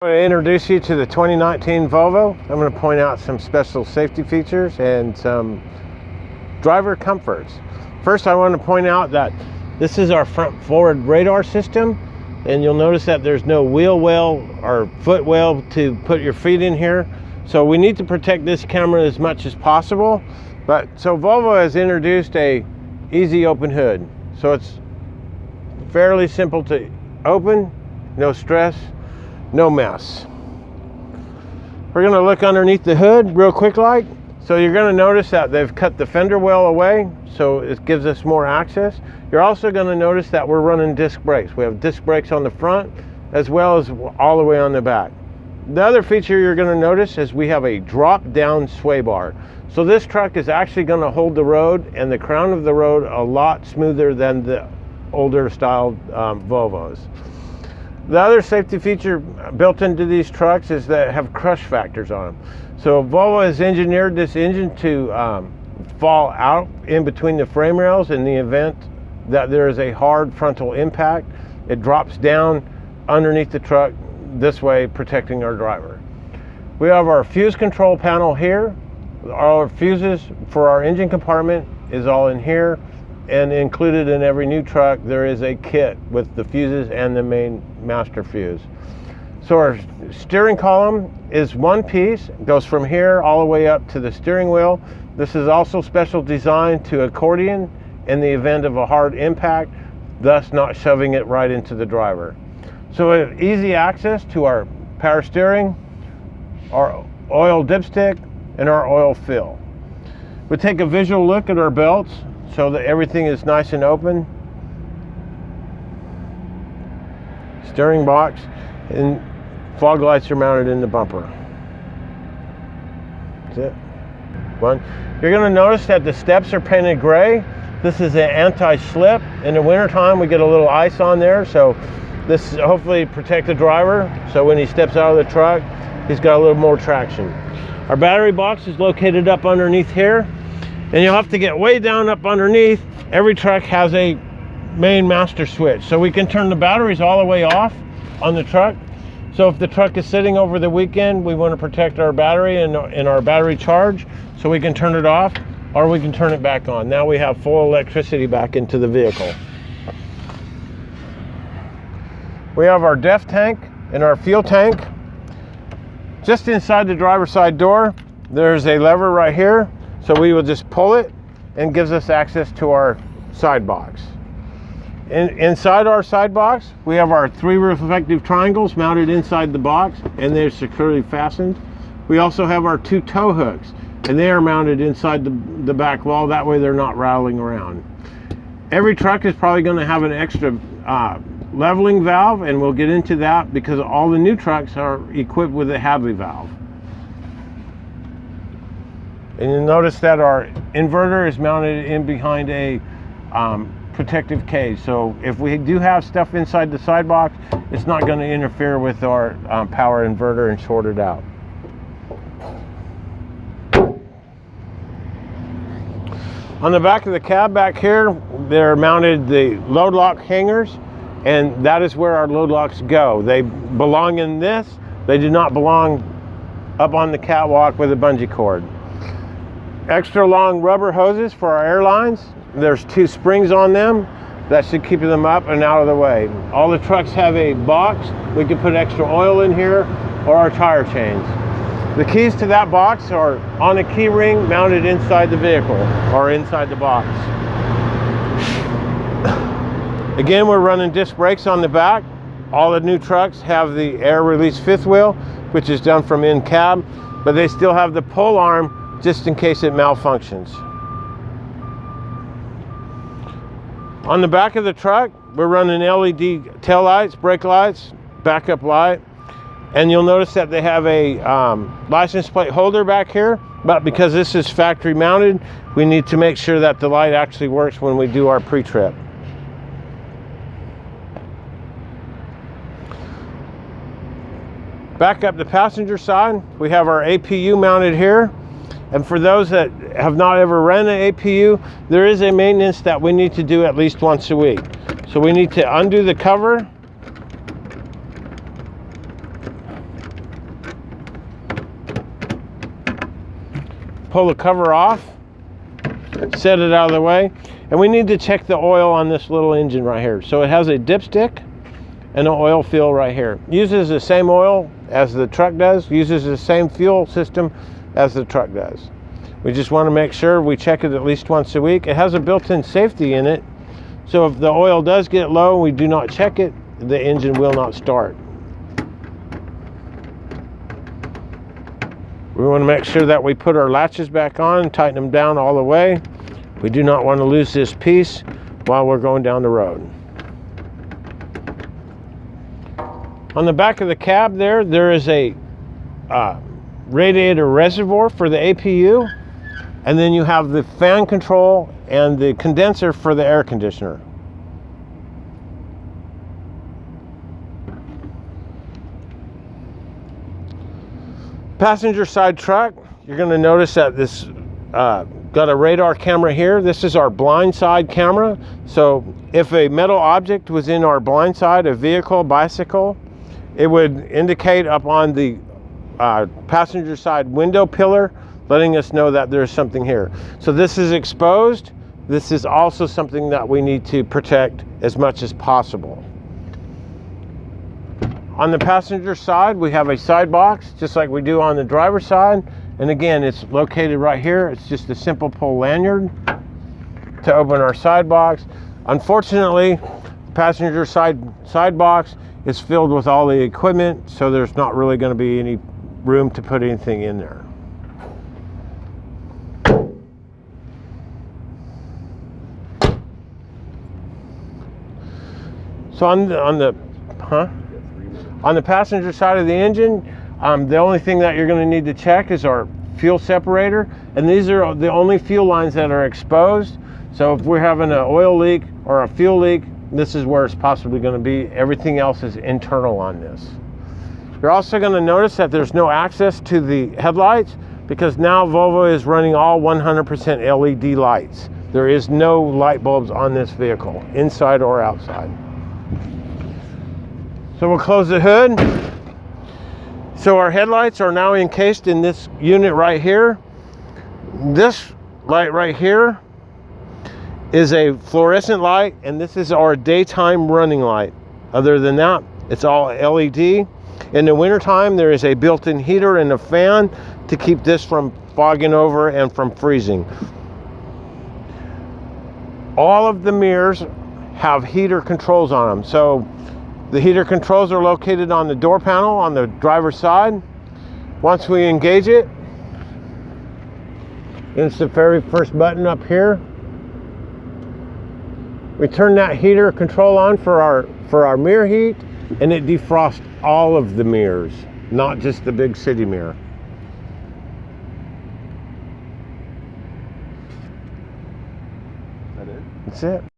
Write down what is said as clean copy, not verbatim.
I'm going to introduce you to the 2019 Volvo. I'm going to point out some special safety features and some driver comforts. First, I want to point out that this is our front forward radar system, and you'll notice that there's no wheel well or foot well to put your feet in here. So we need to protect this camera as much as possible. So Volvo has introduced a easy open hood. So it's fairly simple to open, no stress, no mess. We're going to look underneath the hood real quick like. So you're going to notice that they've cut the fender well away, so it gives us more access. You're also going to notice that we're running disc brakes. We have disc brakes on the front as well as all the way on the back. The other feature you're going to notice is we have a drop down sway bar. So this truck is actually going to hold the road and the crown of the road a lot smoother than the older style Volvos. The other safety feature built into these trucks is that have crush factors on them. So Volvo has engineered this engine to fall out in between the frame rails in the event that there is a hard frontal impact. It drops down underneath the truck, this way protecting our driver. We have our fuse control panel here. Our fuses for our engine compartment is all in here. And included in every new truck, there is a kit with the fuses and the main master fuse. So our steering column is one piece, goes from here all the way up to the steering wheel. This is also special designed to accordion in the event of a hard impact, thus not shoving it right into the driver. So we have easy access to our power steering, our oil dipstick, and our oil fill. We take a visual look at our belts so that everything is nice and open. Steering box and fog lights are mounted in the bumper. That's it. One. You're going to notice that the steps are painted gray. This is an anti-slip. In the wintertime we get a little ice on there, so this hopefully protect the driver so when he steps out of the truck he's got a little more traction. Our battery box is located up underneath here. And you'll have to get way down up underneath. Every truck has a main master switch. So we can turn the batteries all the way off on the truck. So if the truck is sitting over the weekend, we want to protect our battery and our battery charge. So we can turn it off or we can turn it back on. Now we have full electricity back into the vehicle. We have our DEF tank and our fuel tank. Just inside the driver's side door, there's a lever right here. So we will just pull it and gives us access to our side box. Inside our side box, we have our 3 reflective triangles mounted inside the box and they're securely fastened. We also have our 2 tow hooks and they are mounted inside the back wall. That way they're not rattling around. Every truck is probably going to have an extra leveling valve, and we'll get into that because all the new trucks are equipped with a Hadley valve. And you'll notice that our inverter is mounted in behind a protective cage. So if we do have stuff inside the side box, it's not going to interfere with our power inverter and short it out. On the back of the cab back here, they're mounted the load lock hangers, and that is where our load locks go. They belong in this. They do not belong up on the catwalk with a bungee cord. Extra long rubber hoses for our airlines. There's 2 springs on them that should keep them up and out of the way. All the trucks have a box. We can put extra oil in here or our tire chains. The keys to that box are on a key ring mounted inside the vehicle or inside the box. Again, we're running disc brakes on the back. All the new trucks have the air release 5th wheel, which is done from in cab, but they still have the pull arm just in case it malfunctions. On the back of the truck, we're running LED tail lights, brake lights, backup light, and you'll notice that they have a license plate holder back here, but because this is factory mounted, we need to make sure that the light actually works when we do our pre-trip. Back up the passenger side, we have our APU mounted here. And for those that have not ever ran an APU, there is a maintenance that we need to do at least once a week. So we need to undo the cover pull the cover off, set it out of the way, and we need to check the oil on this little engine right here. So it has a dipstick and an oil fill right here. Uses the same oil as the truck does, uses the same fuel system as the truck does. We just want to make sure we check it at least once a week. It has a built-in safety in it, so if the oil does get low and we do not check it, the engine will not start. We want to make sure that we put our latches back on, tighten them down all the way. We do not want to lose this piece while we're going down the road. On the back of the cab there is a radiator reservoir for the APU, and then you have the fan control and the condenser for the air conditioner. Passenger side truck, you're going to notice that this got a radar camera here. This is our blind side camera. So if a metal object was in our blind side, a vehicle, bicycle, it would indicate up on the passenger side window pillar, letting us know that there's something here. So this is exposed. This is also something that we need to protect as much as possible. On the passenger side, we have a side box, just like we do on the driver's side. And again, it's located right here. It's just a simple pull lanyard to open our side box. Unfortunately, the passenger side box is filled with all the equipment, so there's not really going to be any room to put anything in there. So on the passenger side of the engine, the only thing that you're going to need to check is our fuel separator, and these are the only fuel lines that are exposed. So if we're having an oil leak or a fuel leak, this is where it's possibly going to be. Everything else is internal on this. You're also going to notice that there's no access to the headlights, because now Volvo is running all 100% LED lights. There is no light bulbs on this vehicle, inside or outside. So we'll close the hood. So our headlights are now encased in this unit right here. This light right here is a fluorescent light, and this is our daytime running light. Other than that, it's all LED. In the wintertime, there is a built-in heater and a fan to keep this from fogging over and from freezing. All of the mirrors have heater controls on them. So the heater controls are located on the door panel on the driver's side. Once we engage it, it's the very first button up here. We turn that heater control on for our mirror heat, and it defrosts all of the mirrors, not just the big city mirror. Is that it? That's it.